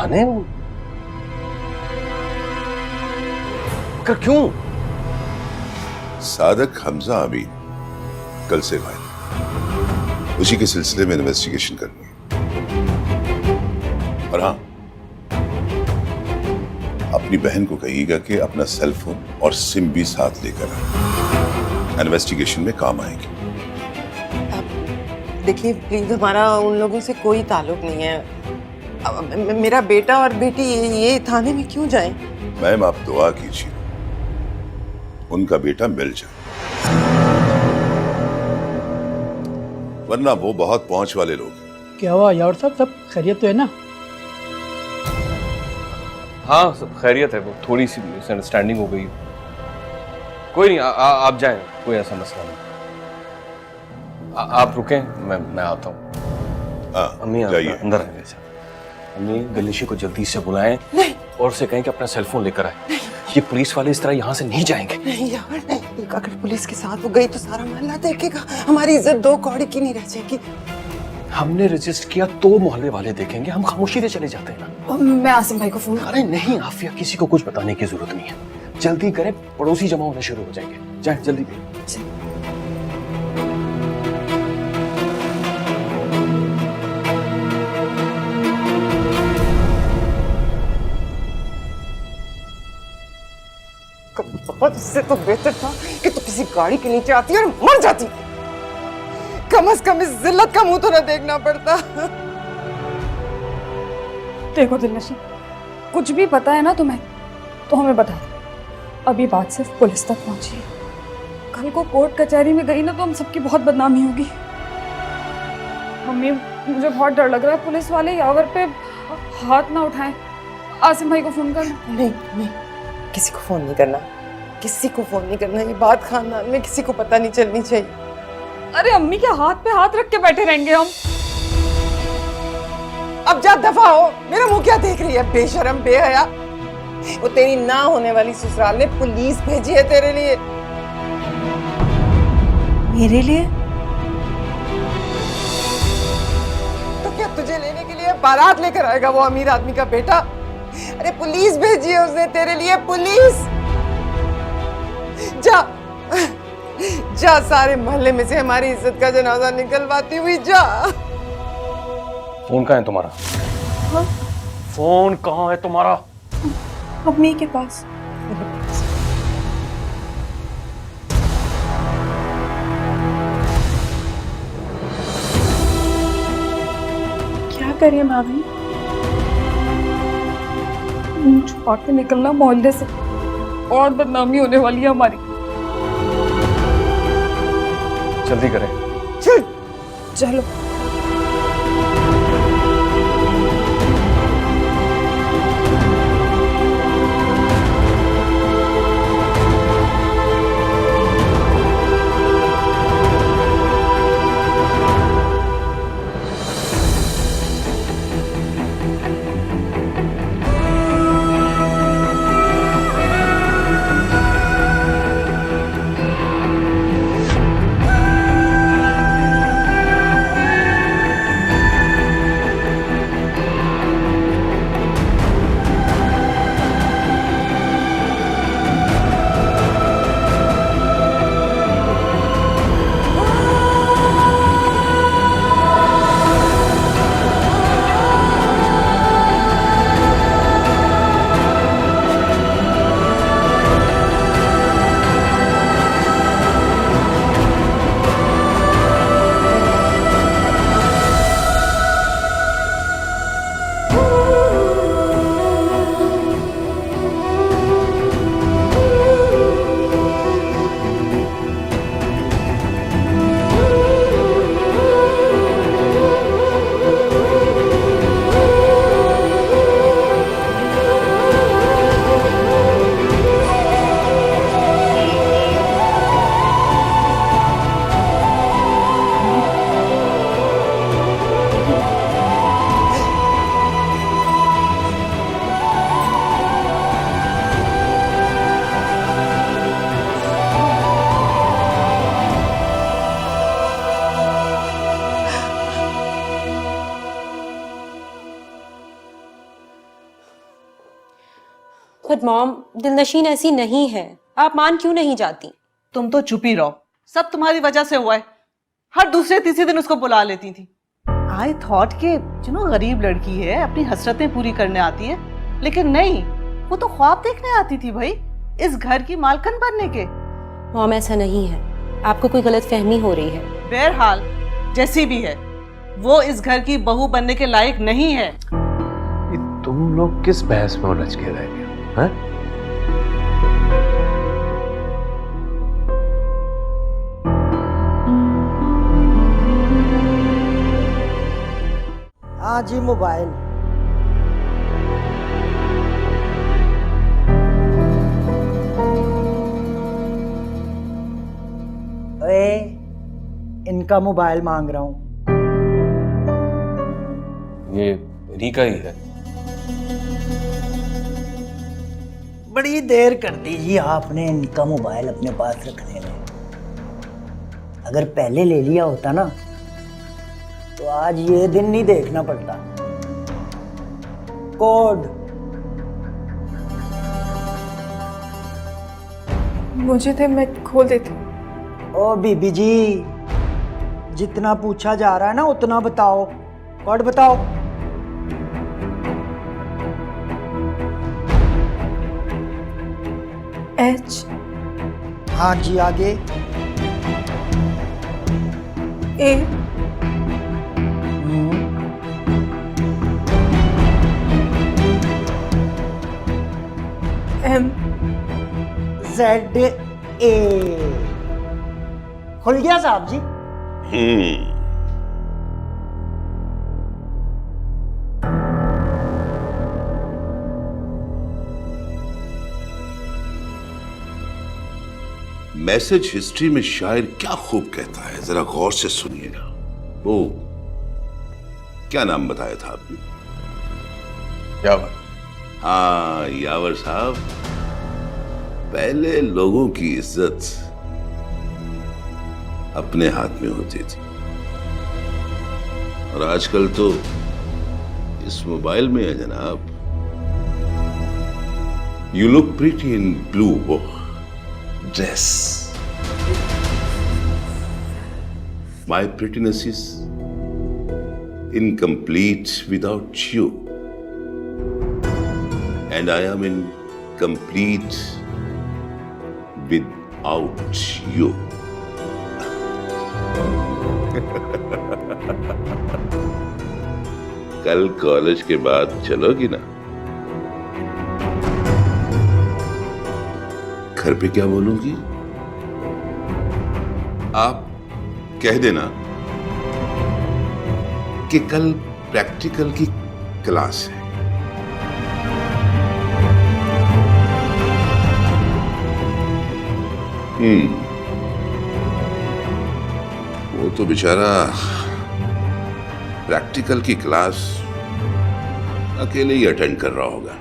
थाने? क्यों? सादक हमजा अमीन कल से गायब, उसी के सिलसिले में इन्वेस्टिगेशन करनी है। और हाँ, अपनी बहन को कहिएगा कि अपना सेल फोन और सिम भी साथ लेकर आए, इन्वेस्टिगेशन में काम आएगी। देखिए प्लीज, हमारा उन लोगों से कोई ताल्लुक नहीं है। मेरा बेटा और बेटी ये थाने में क्यों जाए? मैम आप दुआ कीजिए उनका बेटा मिल जाए, वरना वो बहुत पहुंच वाले लोग हैं। क्या हुआ यार साहब, सब खैरियत तो है ना? हाँ सब खैरियत है, वो थोड़ी सी मिसअंडरस्टैंडिंग हो गई। कोई नहीं, आप जाएं, कोई ऐसा मसला नहीं। आप रुकें, मैं आता हूँ। अम्मी जाइए अंदर आएंगे। अम्मी गलीशी को जल्दी से बुलाएं और से कहें कि अपना सेल फोन लेकर आए। ये पुलिस वाले इस तरह यहाँ से नहीं जाएंगे। नहीं यार नहीं, अगर पुलिस के साथ वो गई तो सारा मोहल्ला देखेगा, हमारी इज्जत दो कौड़ी की नहीं रह जाएगी। हमने रजिस्टर किया तो मोहल्ले वाले देखेंगे, हम खामोशी से चले जाते हैं ना। मैं आसिम भाई को फोन। अरे नहीं आफिया, किसी को कुछ बताने की जरूरत नहीं है। जल्दी करें, पड़ोसी जमा होने शुरू हो जाएंगे। जाए जल्दी। पापा इससे तो बेहतर था कि तू किसी गाड़ी के नीचे आती और मर जाती। कम से कम इस जिल्लत का मुंह तो ना देखना पड़ता। देखो दिलनशी, कुछ भी पता है ना तुम्हें तो हमें बता दो। अभी बात सिर्फ पुलिस तक पहुंची है। कल को कोर्ट कचहरी में गई ना तो हम सबकी बहुत बदनामी होगी। मम्मी मुझे बहुत डर लग रहा है, पुलिस वाले यावर पे हाथ ना उठाएं। आसिम भाई को फोन कर। नहीं नहीं, किसी को फोन नहीं करना, किसी को फोन नहीं करना। ये बात खानदान में किसी को पता नहीं चलनी चाहिए। अरे अम्मी के हाथ पे हाथ रख के बैठे रहेंगे हम? अब जा दफा हो, मेरा मुंह क्या देख रही है बेशरम बेहया। वो तेरी ना होने वाली ससुराल ने पुलिस भेजी है तेरे लिए। मेरे लिए? तो क्या तुझे लेने के लिए बारात लेकर आएगा वो अमीर आदमी का बेटा? अरे पुलिस भेजी है उसने तेरे लिए, पुलिस। जा जा, सारे मोहल्ले में से हमारी इज्जत का जनाजा निकलवाती हुई जा। फोन कहाँ है तुम्हारा? हाँ? फोन कहाँ है तुम्हारा? अम्मी के पास। क्या करिए भाभी, छुपा के निकलना मोहल्ले से, और बदनामी होने वाली है हमारी। जल्दी करें। चलो। बट मॉम, दिलनशीन ऐसी नहीं है, आप मान क्यों नहीं जाती? तुम तो चुप ही रहो, सब तुम्हारी वजह से हुआ है। हर दूसरे तीसरे दिन उसको बुला लेती थी। आई थॉट कि गरीब लड़की है, अपनी हसरतें पूरी करने आती है, लेकिन नहीं, वो तो ख्वाब देखने आती थी भाई, इस घर की मालकिन बनने के। मॉम, ऐसा नहीं है, आपको कोई गलत फहमी हो रही है। बहरहाल जैसी भी है, वो इस घर की बहू बनने के लायक नहीं है। ये तुम लोग किस बहस में उलझ के रह गए हो, हैं? हाँ जी, मोबाइल। ओए, इनका मोबाइल मांग रहा हूँ। ये रीका ही है। बड़ी देर कर दी जी आपने इनका मोबाइल अपने पास रखने में। अगर पहले ले लिया होता ना तो आज ये दिन नहीं देखना पड़ता। कोड। मुझे थे, मैं खोल देती। ओ बीबी जी, जितना पूछा जा रहा है ना उतना बताओ। कोड बताओ। एच। हाँ जी, आगे। ए। एम। Z A. खुल गया साहब जी? मैसेज हिस्ट्री में शायर क्या खूब कहता है, जरा गौर से सुनिएगा। वो क्या नाम बताया था आपने? यावर। हाँ यावर साहब, पहले लोगों की इज्जत अपने हाथ में होती थी और आजकल तो इस मोबाइल में है जनाब। You look pretty in blue dress. My prettiness is incomplete without you, and I am incomplete without you. कल कॉलेज के बाद चलोगी ना? घर पे क्या बोलूंगी? आप कह देना कि कल प्रैक्टिकल की क्लास है। वो तो बेचारा प्रैक्टिकल की क्लास अकेले ही अटेंड कर रहा होगा।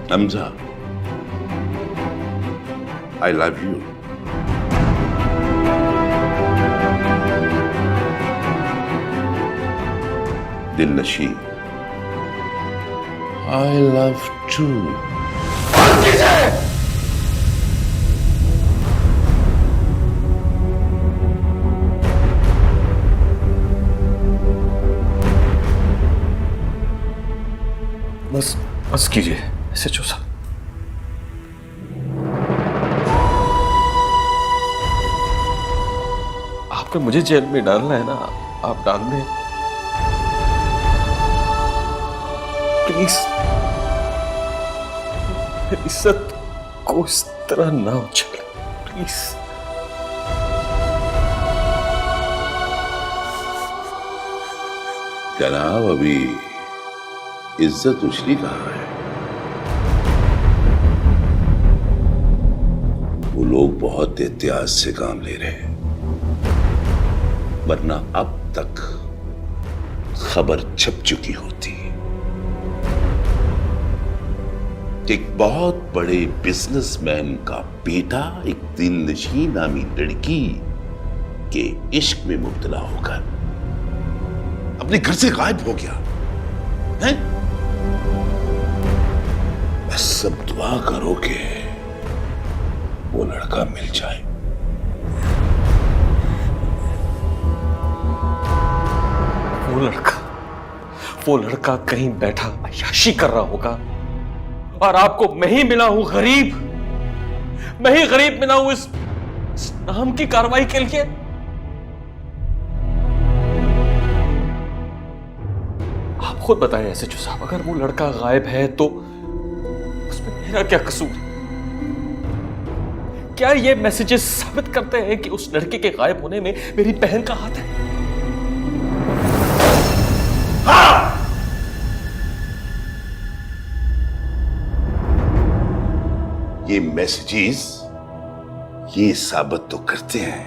Hamza, I love you. Dilnashi, I love too. बस बस कीजिए SHO साहब। आपने मुझे जेल में डालना है ना, आप डाल दें प्लीज। इज्जत को इस तरह ना उछाले प्लीज। जनाब, अभी इज्जत उछली कहाँ है? वो लोग बहुत एहतियात से काम ले रहे हैं, वरना अब तक खबर छप चुकी होती। एक बहुत बड़े बिजनेसमैन का बेटा एक दिलनशी नामी लड़की के इश्क में मुब्तला होकर अपने घर से गायब हो गया। हैं? बस सब दुआ करो कि वो लड़का मिल जाए। वो लड़का कहीं बैठा अय्याशी कर रहा होगा और आपको मैं ही मिला हूं गरीब, मैं ही गरीब मिला हूं इस नाम की कार्रवाई के लिए। आप खुद बताएं एसएचओ साहब, अगर वो लड़का गायब है तो उसमें मेरा क्या कसूर है? क्या ये मैसेजेस साबित करते हैं कि उस लड़के के गायब होने में मेरी बहन का हाथ है? ये मैसेजेस ये साबित तो करते हैं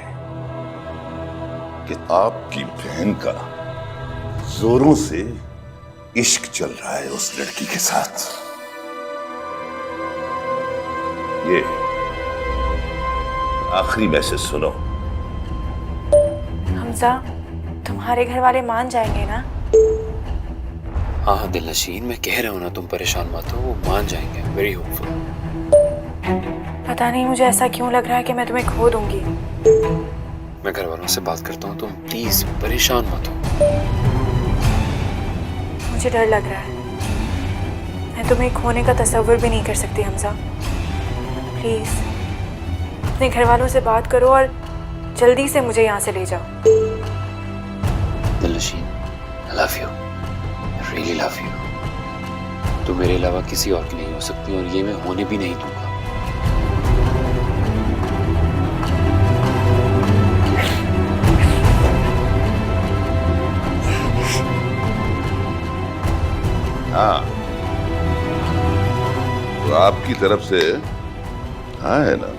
कि आपकी बहन का जोरों से इश्क चल रहा है उस लड़की के साथ। ये आखिरी मैसेज सुनो। हमजा, तुम्हारे घर वाले मान जाएंगे ना? हाँ दिलनशीन, मैं कह रहा हूँ ना, तुम परेशान मत हो, वो मान जाएंगे। Very hopeful. पता नहीं मुझे ऐसा क्यों लग रहा है कि मैं तुम्हें खो दूंगी। मैं घर वालों से बात करता हूँ, तुम प्लीज परेशान मत हो। मुझे डर लग रहा है, मैं तुम्हें खोने का तसव्वुर भी नहीं कर सकती हमजा। प्लीज अपने घर वालों से बात करो और जल्दी से मुझे यहाँ से ले जाओ। दिलनशीन, I love you, I really love you। तुम मेरे अलावा किसी और की नहीं हो सकती और ये मैं होने भी नहीं दूंगा। हाँ, तो आपकी तरफ से हाँ है ना?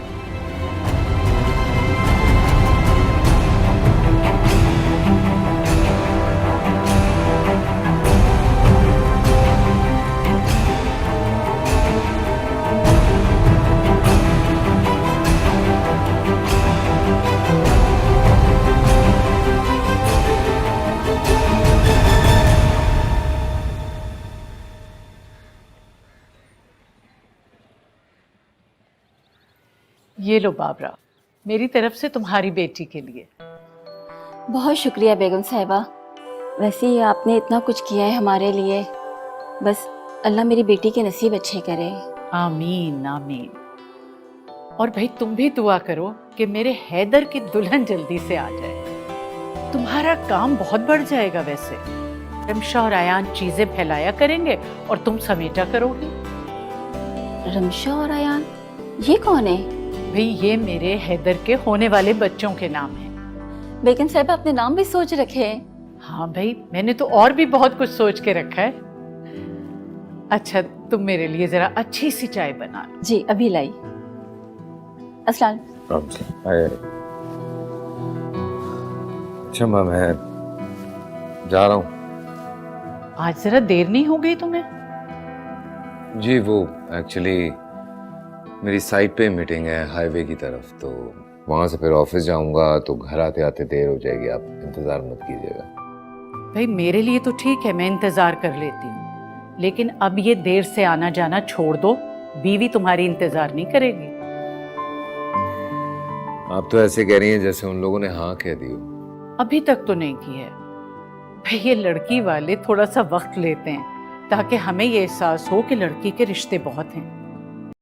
ये लो बाबरा, मेरी तरफ से तुम्हारी बेटी के लिए। बहुत शुक्रिया बेगम साहिबा। वैसे ही आपने इतना कुछ किया है हमारे लिए, बस अल्लाह मेरी बेटी के नसीब अच्छे करे। आमीन आमीन। और भाई तुम भी दुआ करो कि मेरे हैदर की दुल्हन जल्दी से आ जाए। तुम्हारा काम बहुत बढ़ जाएगा। वैसे रमशा और आयान चीजें फैलाया करेंगे और तुम समेटा करोगी। रमशा और आयान, ये कौन है? भाई ये मेरे हैदर के होने वाले बच्चों के नाम हैं। बेगम साहिबा अपने नाम भी सोच रखे हैं? हाँ भाई, मैंने तो और भी बहुत कुछ सोच के रखा है। अच्छा तुम मेरे लिए जरा अच्छी सी चाय बना लो। जी अभी लाई। अस्सलाम। अच्छा मैं जा रहा हूँ। आज जरा देर नहीं हो गई तुम्हें? जी वो एक्चुअली मेरी साइट पे मीटिंग है हाईवे की तरफ, तो वहां से फिर ऑफिस जाऊंगा, तो घर आते आते देर हो जाएगी। आप इंतजार मत कीजिएगा। भाई मेरे लिए तो ठीक है, मैं इंतजार कर लेती हूँ, लेकिन अब ये देर से आना जाना छोड़ दो। बीवी तुम्हारी इंतजार नहीं करेगी। आप तो ऐसे कह रही हैं जैसे उन लोगों ने हाँ कह दी हो। अभी तक तो नहीं की है भाई। ये लड़की वाले थोड़ा सा वक्त लेते हैं ताकि हमें ये एहसास हो कि लड़की के रिश्ते बहुत हैं।